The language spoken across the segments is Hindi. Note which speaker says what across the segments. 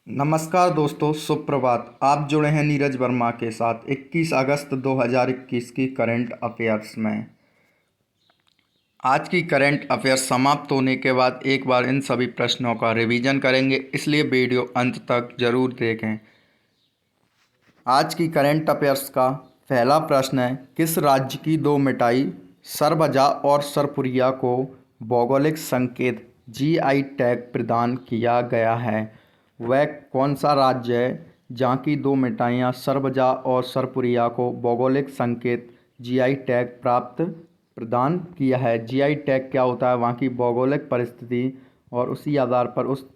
Speaker 1: नमस्कार दोस्तों, सुप्रभात। आप जुड़े हैं नीरज वर्मा के साथ 21 अगस्त 2021 की करंट अफेयर्स में। आज की करंट अफेयर्स समाप्त होने के बाद एक बार इन सभी प्रश्नों का रिवीजन करेंगे, इसलिए वीडियो अंत तक जरूर देखें। आज की करंट अफेयर्स का पहला प्रश्न है, किस राज्य की दो मिठाई सरबजा और सरपुरिया को भौगोलिक संकेत जीआई टैग प्रदान किया गया है? वह कौन सा राज्य है जहाँ की दो मिठाइयाँ सरबजा और सरपुरिया को भौगोलिक संकेत जीआई टैग प्रदान किया है? जीआई टैग क्या होता है? वहाँ की भौगोलिक परिस्थिति और उसी आधार पर उस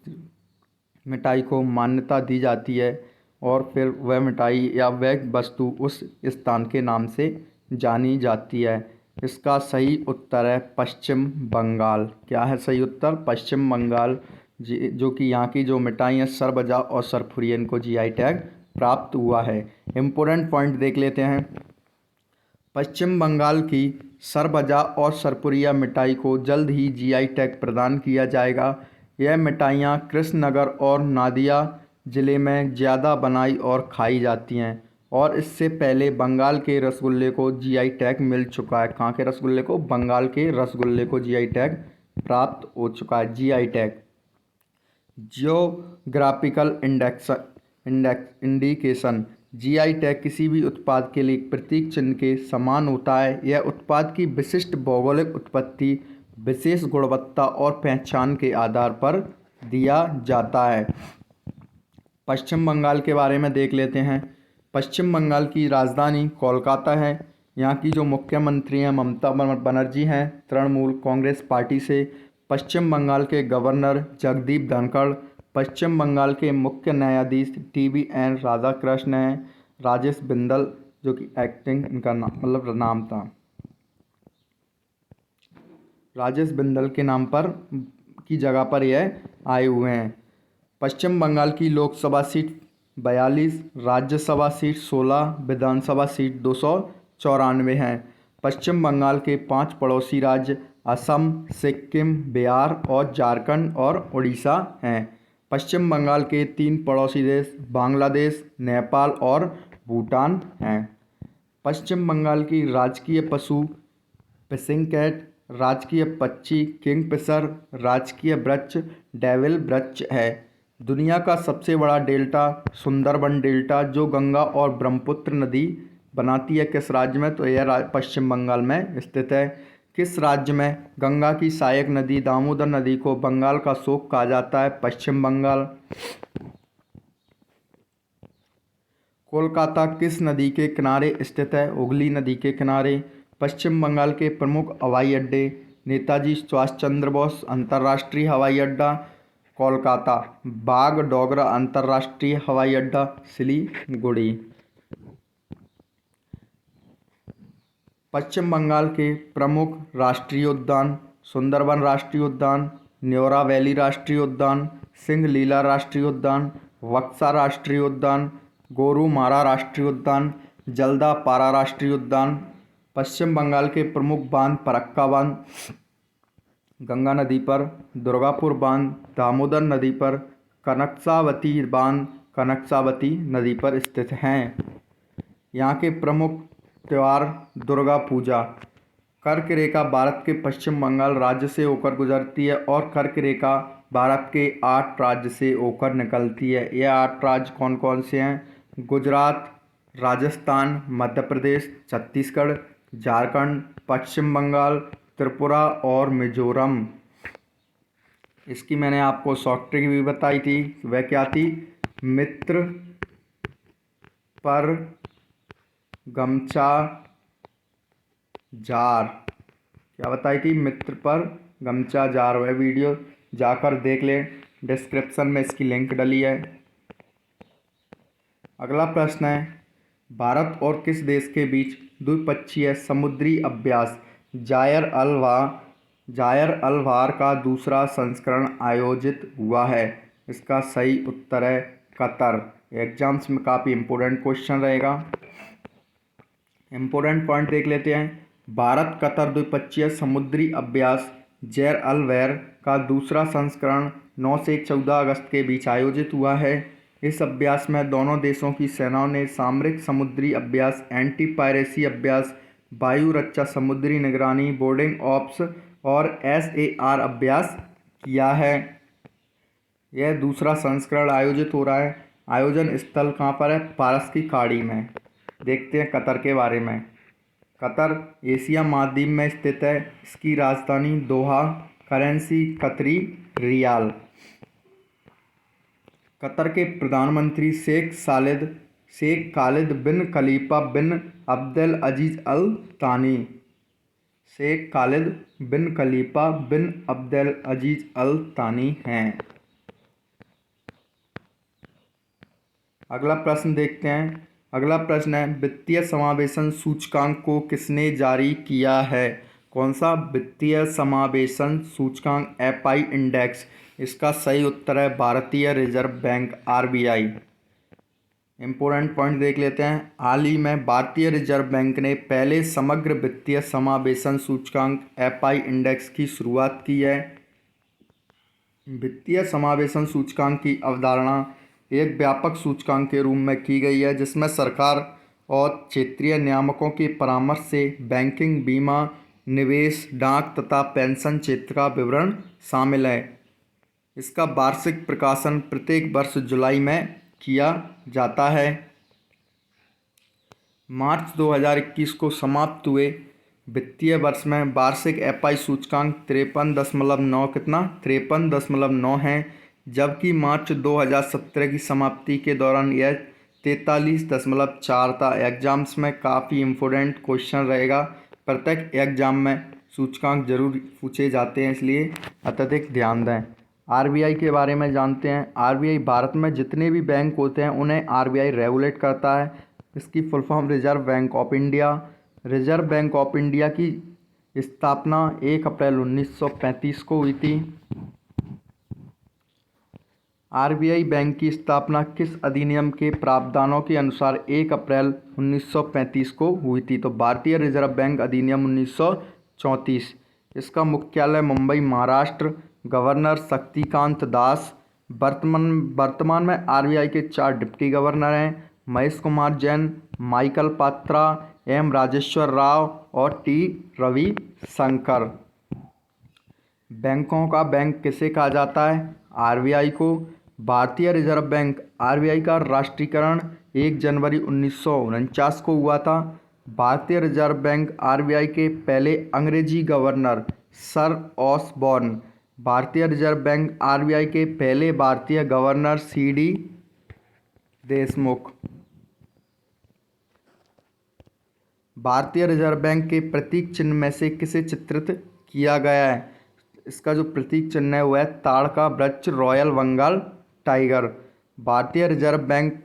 Speaker 1: मिठाई को मान्यता दी जाती है और फिर वह मिठाई या वह वस्तु उस स्थान के नाम से जानी जाती है। इसका सही उत्तर है पश्चिम बंगाल। क्या है सही उत्तर? पश्चिम बंगाल, जो कि यहाँ की जो मिठाई है सरबजा और सरपुरिया, इनको जीआई टैग प्राप्त हुआ है। इम्पोर्टेंट पॉइंट देख लेते हैं। पश्चिम बंगाल की सरबजा और सरपुरिया मिठाई को जल्द ही जीआई टैग प्रदान किया जाएगा। यह मिठाइयाँ कृष्णनगर और नादिया ज़िले में ज़्यादा बनाई और खाई जाती हैं और इससे पहले बंगाल के रसगुल्ले को जीआई टैग मिल चुका है। कहाँ के रसगुल्ले को? बंगाल के रसगुल्ले को जीआई टैग प्राप्त हो चुका है। GI tag geographical indication. GI tag किसी भी उत्पाद के लिए एक प्रतीक चिन्ह के समान होता है। यह उत्पाद की विशिष्ट भौगोलिक उत्पत्ति, विशेष गुणवत्ता और पहचान के आधार पर दिया जाता है। पश्चिम बंगाल के बारे में देख लेते हैं। पश्चिम बंगाल की राजधानी कोलकाता है। यहाँ की जो मुख्यमंत्री हैं ममता बनर्जी हैं, तृणमूल कांग्रेस पार्टी से। पश्चिम बंगाल के गवर्नर जगदीप धनखड़। पश्चिम बंगाल के मुख्य न्यायाधीश TVN राधाकृष्ण हैं। राजेश बिंदल, जो कि एक्टिंग इनका नाम था, राजेश बिंदल के नाम पर की जगह पर यह आए हुए हैं। पश्चिम बंगाल की लोकसभा सीट 42, राज्यसभा सीट 16, विधानसभा सीट 294 हैं। पश्चिम बंगाल के 5 पड़ोसी राज्य असम, सिक्किम, बिहार और झारखंड और उड़ीसा हैं। पश्चिम बंगाल के 3 पड़ोसी देश बांग्लादेश, नेपाल और भूटान हैं। पश्चिम बंगाल की राजकीय पशु फिशिंग कैट, राजकीय पक्षी किंगफिशर, राजकीय वृक्ष डेविल वृक्ष है। दुनिया का सबसे बड़ा डेल्टा सुंदरबन डेल्टा, जो गंगा और ब्रह्मपुत्र नदी बनाती है, किस राज्य में? तो यह पश्चिम बंगाल में स्थित है। किस राज्य में गंगा की सहायक नदी दामोदर नदी को बंगाल का शोक कहा जाता है? पश्चिम बंगाल। कोलकाता किस नदी के किनारे स्थित है? हुगली नदी के किनारे। पश्चिम बंगाल के प्रमुख हवाई अड्डे नेताजी सुभाष चंद्र बोस अंतर्राष्ट्रीय हवाई अड्डा कोलकाता, बागडोगरा अंतर्राष्ट्रीय हवाई अड्डा सिलीगुड़ी। पश्चिम बंगाल के प्रमुख राष्ट्रीय उद्यान सुंदरबन राष्ट्रीय उद्यान, न्योरा वैली राष्ट्रीय उद्यान, सिंगलीला राष्ट्रीय उद्यान, बक्सा राष्ट्रीय उद्यान, गोरुमारा राष्ट्रीय उद्यान, जल्दापारा राष्ट्रीय उद्यान। पश्चिम बंगाल के प्रमुख बांध फरक्का बांध गंगा नदी पर, दुर्गापुर बांध दामोदर नदी पर, कनकसावती बांध कनकसावती नदी पर स्थित हैं। यहाँ के प्रमुख त्यौहार दुर्गा पूजा। कर्क रेखा भारत के पश्चिम बंगाल राज्य से होकर गुजरती है और कर्क रेखा भारत के 8 राज्य से होकर निकलती है। ये 8 राज्य कौन कौन से हैं? गुजरात, राजस्थान, मध्य प्रदेश, छत्तीसगढ़, झारखंड, पश्चिम बंगाल, त्रिपुरा और मिजोरम। इसकी मैंने आपको शॉर्ट ट्रिक भी बताई थी। वह क्या थी? मित्र पर गमछा जार। क्या बताई थी? मित्र पर गमछा जार। वह वीडियो जाकर देख लें, डिस्क्रिप्शन में इसकी लिंक डली है। अगला प्रश्न है, भारत और किस देश के बीच द्विपक्षीय समुद्री अभ्यास जायर अल वार का दूसरा संस्करण आयोजित हुआ है? इसका सही उत्तर है कतर। एग्जाम्स में काफ़ी इम्पोर्टेंट क्वेश्चन रहेगा। इम्पोर्टेंट पॉइंट देख लेते हैं। भारत कतर द्विपक्षीय समुद्री अभ्यास जैर अल वार का दूसरा संस्करण 9 से 14 अगस्त के बीच आयोजित हुआ है। इस अभ्यास में दोनों देशों की सेनाओं ने सामरिक समुद्री अभ्यास, एंटी पायरेसी अभ्यास, वायु रक्षा, समुद्री निगरानी, बोर्डिंग ऑप्स और SAR अभ्यास किया है। यह दूसरा संस्करण आयोजित हो रहा है। आयोजन स्थल कहाँ पर है? फारस की खाड़ी में। देखते हैं कतर के बारे में। कतर एशिया महाद्वीप में स्थित है। इसकी राजधानी दोहा, करेंसी कतरी रियाल। कतर के प्रधानमंत्री शेख खालिद बिन खलीफा बिन अब्देल अजीज अल तानी। शेख खालिद बिन खलीफा बिन अब्देल अजीज अल तानी हैं। अगला प्रश्न देखते हैं। अगला प्रश्न है, वित्तीय समावेशन सूचकांक को किसने जारी किया है? कौन सा? वित्तीय समावेशन सूचकांक, FI इंडेक्स। इसका सही उत्तर है भारतीय reserve bank, RBI। Important point देख लेते हैं। हाल ही में भारतीय रिजर्व बैंक ने पहले समग्र वित्तीय समावेशन सूचकांक FI इंडेक्स की शुरुआत की है। वित्तीय समावेशन सूचकांक की अवधारणा एक व्यापक सूचकांक के रूप में की गई है, जिसमें सरकार और क्षेत्रीय नियामकों के परामर्श से बैंकिंग, बीमा, निवेश, डाक तथा पेंशन क्षेत्र का विवरण शामिल है। इसका वार्षिक प्रकाशन प्रत्येक वर्ष जुलाई में किया जाता है। मार्च 2021 को समाप्त हुए वित्तीय वर्ष में वार्षिक FI सूचकांक 53.9 कितना? 53.9 है, जबकि मार्च 2017 की समाप्ति के दौरान यह 43.4 था। एग्जाम्स में काफ़ी इम्पोर्टेंट क्वेश्चन रहेगा। प्रत्येक एग्जाम में सूचकांक जरूर पूछे जाते हैं, इसलिए अत्यधिक ध्यान दें। RBI के बारे में जानते हैं। RBI भारत में जितने भी बैंक होते हैं उन्हें RBI रेगुलेट करता है। इसकी full form reserve bank of India. Reserve bank of India की स्थापना 1 अप्रैल 1935 को हुई थी। RBI बैंक की स्थापना किस अधिनियम के प्रावधानों के अनुसार 1 अप्रैल 1935 को हुई थी? तो भारतीय रिजर्व बैंक अधिनियम 1934। इसका मुख्यालय मुंबई, महाराष्ट्र। गवर्नर शक्तिकांत दास। वर्तमान में RBI के 4 डिप्टी गवर्नर हैं: महेश कुमार जैन, माइकल पात्रा, M राजेश्वर राव और T रविशंकर। बैंकों का बैंक किसे कहा जाता है? RBI को। भारतीय रिजर्व बैंक RBI का राष्ट्रीयकरण 1 जनवरी 1949 को हुआ था। भारतीय रिजर्व बैंक RBI के पहले अंग्रेजी गवर्नर सर ऑसबॉर्न। भारतीय रिजर्व बैंक RBI के पहले भारतीय गवर्नर CD देशमुख। भारतीय रिजर्व बैंक के प्रतीक चिन्ह में से किसे चित्रित किया गया है? इसका जो प्रतीक चिन्ह है वह है ताड़ का वृक्ष, रॉयल बंगाल टाइगर। भारतीय रिजर्व बैंक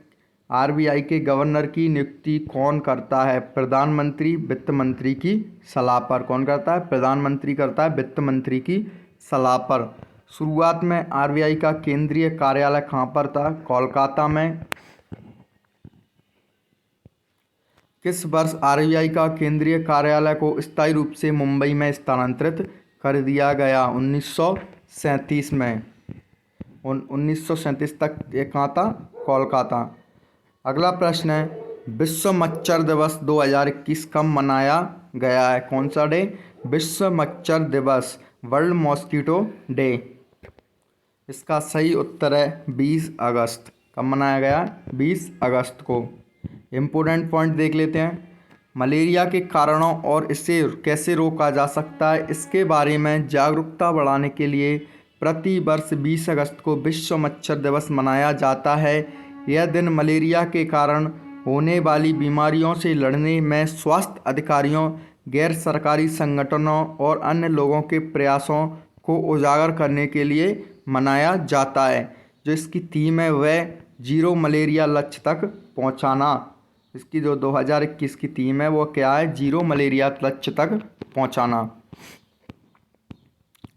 Speaker 1: RBI के गवर्नर की नियुक्ति कौन करता है? प्रधानमंत्री वित्त मंत्री की सलाह पर। कौन करता है? प्रधानमंत्री करता है वित्त मंत्री की सलाह पर। शुरुआत में RBI का केंद्रीय कार्यालय कहाँ पर था? कोलकाता में। किस वर्ष RBI का केंद्रीय कार्यालय को स्थायी रूप से मुंबई में स्थानांतरित कर दिया गया? 1937 में। 1937 तक ये कहाँ था? कोलकाता। अगला प्रश्न है, विश्व मच्छर दिवस 2021 कब मनाया गया है? कौन सा डे? विश्व मच्छर दिवस, वर्ल्ड मॉस्किटो डे। इसका सही उत्तर है 20 अगस्त। कब मनाया गया? 20 अगस्त को। इम्पोर्टेंट पॉइंट देख लेते हैं। मलेरिया के कारणों और इसे कैसे रोका जा सकता है, इसके बारे में जागरूकता बढ़ाने के लिए प्रति वर्ष 20 अगस्त को विश्व मच्छर दिवस मनाया जाता है। यह दिन मलेरिया के कारण होने वाली बीमारियों से लड़ने में स्वास्थ्य अधिकारियों, गैर सरकारी संगठनों और अन्य लोगों के प्रयासों को उजागर करने के लिए मनाया जाता है। जो इसकी थीम है वह जीरो मलेरिया लक्ष्य तक पहुंचाना। इसकी जो 2021 की थीम है वो क्या है? जीरो मलेरिया लक्ष्य तक पहुंचाना।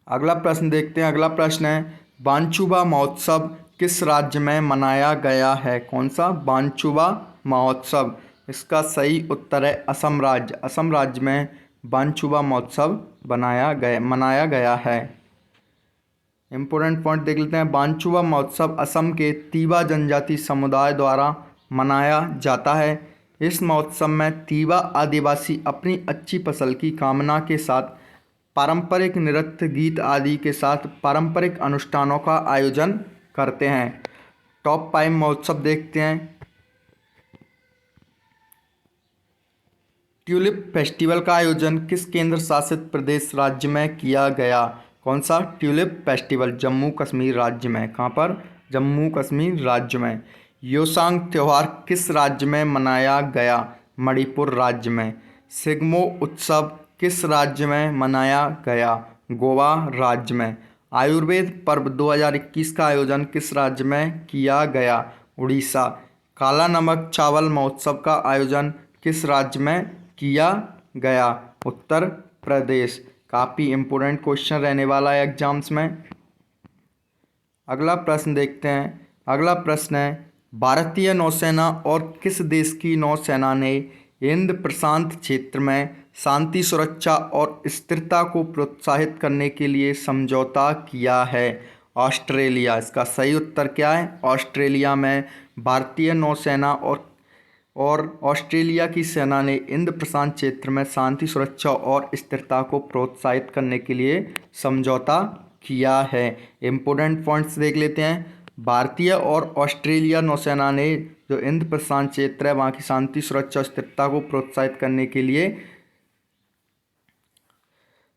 Speaker 1: अगला प्रश्न देखते हैं। अगला प्रश्न है, वांचुबा महोत्सव किस राज्य में मनाया गया है? कौन सा? वांचुबा महोत्सव। इसका सही उत्तर है असम राज्य। असम राज्य में वांचुबा महोत्सव मनाया गया है। इम्पोर्टेंट पॉइंट देख लेते हैं। बांचुआ महोत्सव असम के तीवा जनजाति समुदाय द्वारा मनाया जाता है। इस महोत्सव में तीवा आदिवासी अपनी अच्छी फसल की कामना के साथ पारंपरिक नृत्य, गीत आदि के साथ पारंपरिक अनुष्ठानों का आयोजन करते हैं। टॉप 5 महोत्सव देखते हैं। ट्यूलिप फेस्टिवल का आयोजन किस केंद्र शासित प्रदेश राज्य में किया गया? कौन सा? ट्यूलिप फेस्टिवल जम्मू कश्मीर राज्य में। कहाँ पर? जम्मू कश्मीर राज्य में। योसांग त्यौहार किस राज्य में मनाया गया? मणिपुर राज्य में। सिग्मो उत्सव किस राज्य में मनाया गया? गोवा राज्य में। आयुर्वेद पर्व 2021 का आयोजन किस राज्य में किया गया? उड़ीसा। काला नमक चावल महोत्सव का आयोजन किस राज्य में किया गया? उत्तर प्रदेश। काफ़ी इम्पोर्टेंट क्वेश्चन रहने वाला है एग्जाम्स में। अगला प्रश्न देखते हैं। अगला प्रश्न है, भारतीय नौसेना और किस देश की नौसेना ने हिंद प्रशांत क्षेत्र में शांति, सुरक्षा और स्थिरता को प्रोत्साहित करने के लिए समझौता किया है? ऑस्ट्रेलिया। इसका सही उत्तर क्या है? ऑस्ट्रेलिया में भारतीय नौसेना और ऑस्ट्रेलिया की सेना ने इंड प्रशांत क्षेत्र में शांति, सुरक्षा और स्थिरता को प्रोत्साहित करने के लिए समझौता किया है। इम्पोर्टेंट पॉइंट्स देख लेते हैं। भारतीय और ऑस्ट्रेलिया नौसेना ने जो इंड प्रशांत क्षेत्र है वहाँ की शांति, सुरक्षा और स्थिरता को प्रोत्साहित करने के लिए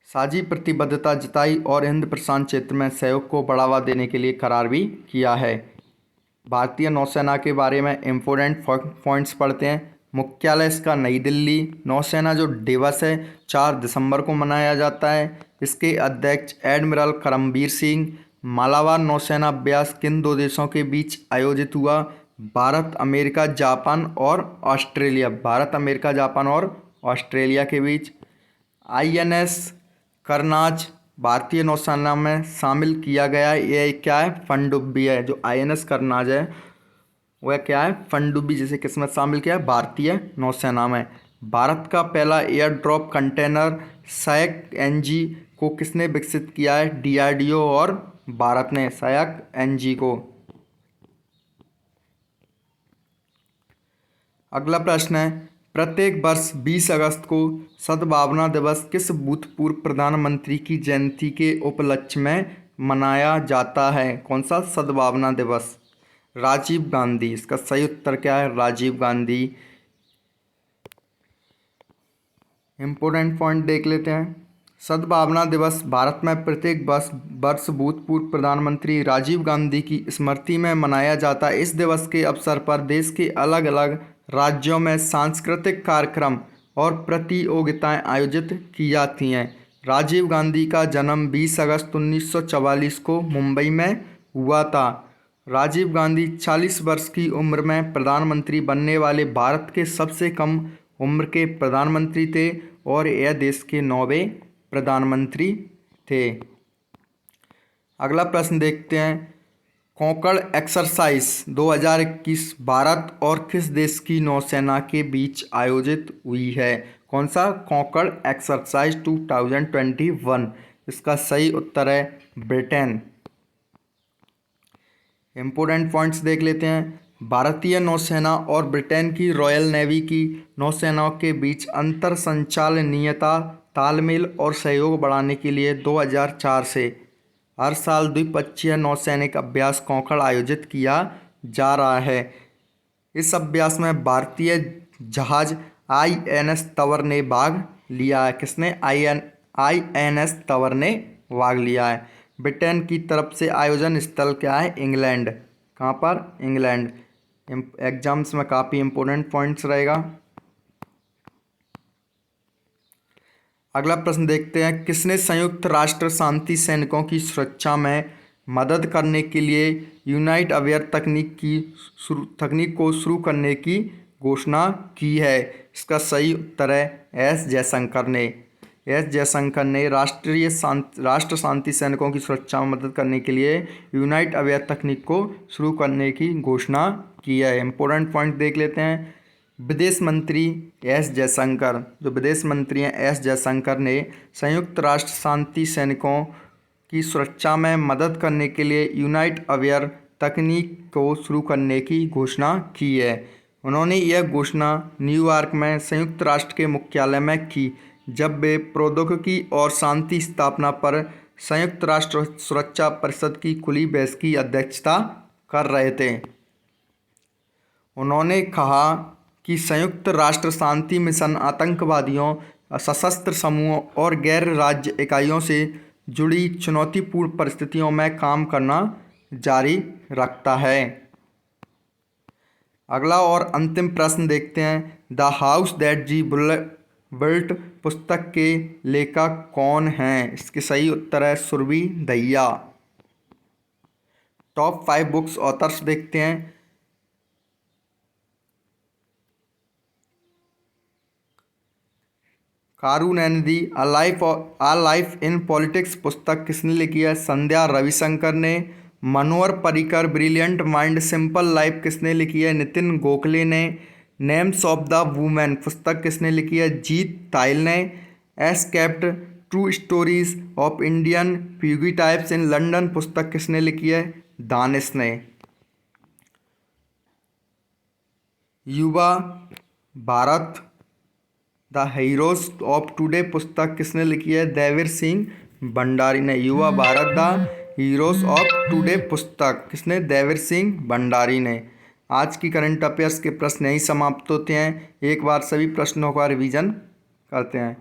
Speaker 1: साझी प्रतिबद्धता जताई और हिंद प्रशांत क्षेत्र में सहयोग को बढ़ावा देने के लिए करार भी किया है। भारतीय नौसेना के बारे में इम्पोर्टेंट पॉइंट्स पढ़ते हैं। मुख्यालय इसका नई दिल्ली। नौसेना जो दिवस है 4 दिसंबर को मनाया जाता है। इसके अध्यक्ष एडमिरल करमबीर सिंह। मालाबार नौसेना अभ्यास किन 2 देशों के बीच आयोजित हुआ? भारत, अमेरिका, जापान और ऑस्ट्रेलिया। भारत, अमेरिका, जापान और ऑस्ट्रेलिया के बीच। INS करनाज भारतीय नौसेना में शामिल किया गया। ये क्या है? पनडुब्बी है। जो INS करनाज है वह क्या है? पनडुब्बी। जिसे किसमें शामिल किया है? भारतीय नौसेना में। भारत का पहला एयर ड्रॉप कंटेनर सयाक NG को किसने विकसित किया है? DRDO और भारत ने सयाक NG को। अगला प्रश्न है, प्रत्येक वर्ष 20 अगस्त को सद्भावना दिवस किस भूतपूर्व प्रधानमंत्री की जयंती के उपलक्ष्य में मनाया जाता है? कौन सा सद्भावना दिवस? राजीव गांधी। इसका सही उत्तर क्या है? राजीव गांधी। इम्पोर्टेंट पॉइंट देख लेते हैं। सद्भावना दिवस भारत में प्रत्येक वर्ष भूतपूर्व प्रधानमंत्री राजीव गांधी की स्मृति में मनाया जाता है। इस दिवस के अवसर पर देश के अलग अलग राज्यों में सांस्कृतिक कार्यक्रम और प्रतियोगिताएं आयोजित की जाती हैं। राजीव गांधी का जन्म 20 अगस्त 1944 को मुंबई में हुआ था। राजीव गांधी 40 वर्ष की उम्र में प्रधानमंत्री बनने वाले भारत के सबसे कम उम्र के प्रधानमंत्री थे और यह देश के 9वें प्रधानमंत्री थे। अगला प्रश्न देखते हैं। कोंकण एक्सरसाइज 2021 भारत और किस देश की नौसेना के बीच आयोजित हुई है? कौन सा? कोंकण एक्सरसाइज 2021। इसका सही उत्तर है ब्रिटेन। इम्पोर्टेंट पॉइंट्स देख लेते हैं। भारतीय नौसेना और ब्रिटेन की रॉयल नेवी की नौसेनाओं के बीच अंतर संचालनीयता, तालमेल और सहयोग बढ़ाने के लिए 2004 से हर साल द्विपक्षीय नौसैनिक अभ्यास कोंकण आयोजित किया जा रहा है। इस अभ्यास में भारतीय जहाज INS तंवर ने भाग लिया है। किसने? INS तंवर ने भाग लिया है। ब्रिटेन की तरफ से आयोजन स्थल क्या है? इंग्लैंड। कहाँ पर? इंग्लैंड। एग्जाम्स में काफ़ी इंपॉर्टेंट पॉइंट्स रहेगा। अगला प्रश्न देखते हैं। किसने संयुक्त राष्ट्र शांति सैनिकों की सुरक्षा में मदद करने के लिए यूनाइट अवेयर तकनीक को शुरू करने की घोषणा की है? इसका सही उत्तर है S जयशंकर ने। S जयशंकर ने राष्ट्र शांति सैनिकों की सुरक्षा में मदद करने के लिए यूनाइट अवेयर तकनीक को शुरू करने की घोषणा की है। इम्पोर्टेंट पॉइंट देख लेते हैं। विदेश मंत्री S जयशंकर, जो विदेश मंत्री हैं S जयशंकर ने संयुक्त राष्ट्र शांति सैनिकों की सुरक्षा में मदद करने के लिए यूनाइट अवेयर तकनीक को शुरू करने की घोषणा की है। उन्होंने यह घोषणा न्यूयॉर्क में संयुक्त राष्ट्र के मुख्यालय में की, जब वे प्रौद्योगिकी और शांति स्थापना पर संयुक्त राष्ट्र सुरक्षा परिषद की खुली बहस की अध्यक्षता कर रहे थे। उन्होंने कहा कि संयुक्त राष्ट्र शांति मिशन आतंकवादियों, सशस्त्र समूहों और गैर राज्य इकाइयों से जुड़ी चुनौतीपूर्ण परिस्थितियों में काम करना जारी रखता है। अगला और अंतिम प्रश्न देखते हैं। The house that G built पुस्तक के लेखक कौन हैं? इसके सही उत्तर है Surabhi Dahiya. Top 5 books authors देखते हैं। करुणनिधि आ लाइफ इन पॉलिटिक्स पुस्तक किसने लिखी है? संध्या रविशंकर ने। Manohar Parrikar brilliant mind simple life किसने लिखी है? नितिन गोखले ने। नेम्स ऑफ द वुमेन पुस्तक किसने लिखी है? जीत तायल ने। Escaped true stories of Indian fugitives in London पुस्तक किसने लिखी है? दानिश ने। Yuva Bharat the heroes of today पुस्तक किसने लिखी है? देवीर सिंह भंडारी ने। Yuva Bharat the heroes of today पुस्तक किसने? देवीर सिंह भंडारी ने। आज की करंट अफेयर्स के प्रश्न यहीं समाप्त होते हैं। एक बार सभी प्रश्नों का रिवीजन करते हैं।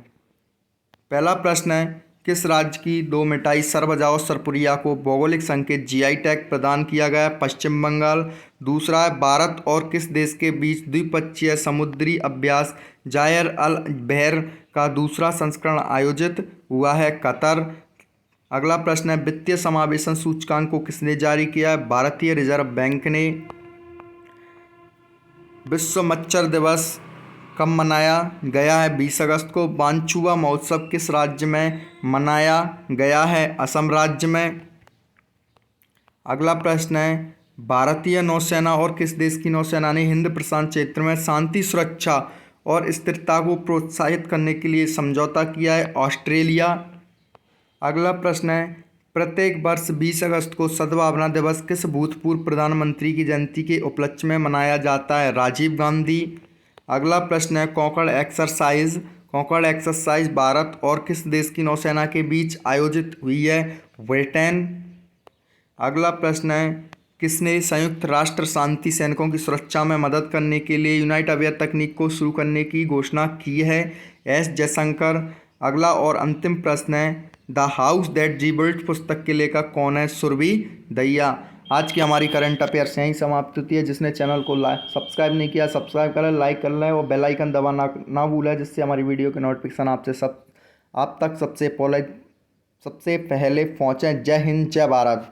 Speaker 1: पहला प्रश्न है, किस राज्य की दो मिठाई सर बजाओ सरपुरिया को भौगोलिक संकेत जीआई टैग प्रदान किया गया? पश्चिम बंगाल। दूसरा है, भारत और किस देश के बीच द्विपक्षीय समुद्री अभ्यास जायर अल बहर का दूसरा संस्करण आयोजित हुआ है? कतर। अगला प्रश्न है, वित्तीय समावेशन सूचकांक को किसने जारी किया है? भारतीय रिजर्व बैंक ने। विश्व मच्छर दिवस कब मनाया गया है? 20 अगस्त को। वांचुआ महोत्सव किस राज्य में मनाया गया है? असम राज्य में। अगला प्रश्न है, भारतीय नौसेना और किस देश की नौसेना ने हिंद प्रशांत क्षेत्र में शांति, सुरक्षा और स्थिरता को प्रोत्साहित करने के लिए समझौता किया है? ऑस्ट्रेलिया। अगला प्रश्न है, प्रत्येक वर्ष 20 अगस्त को सद्भावना दिवस किस भूतपूर्व प्रधानमंत्री की जयंती के उपलक्ष्य में मनाया जाता है? राजीव गांधी। अगला प्रश्न है, कॉकड़ एक्सरसाइज भारत और किस देश की नौसेना के बीच आयोजित हुई है? ब्रिटेन। अगला प्रश्न है, किसने संयुक्त राष्ट्र शांति सैनिकों की सुरक्षा में मदद करने के लिए यूनाइट अवेयर तकनीक को शुरू करने की घोषणा की है? एस जयशंकर। अगला और अंतिम प्रश्न है, the house that G built पुस्तक के लेखक कौन है? सुरभि दहिया। आज की हमारी करंट अफेयर्स यहीं समाप्त होती है। जिसने चैनल को सब्सक्राइब नहीं किया, सब्सक्राइब करें, लाइक कर लें और बेल आइकन दबाना ना भूलें, जिससे हमारी वीडियो के नोटिफिकेशन आप तक सबसे पहले पहुँचें। जय हिंद, जय भारत।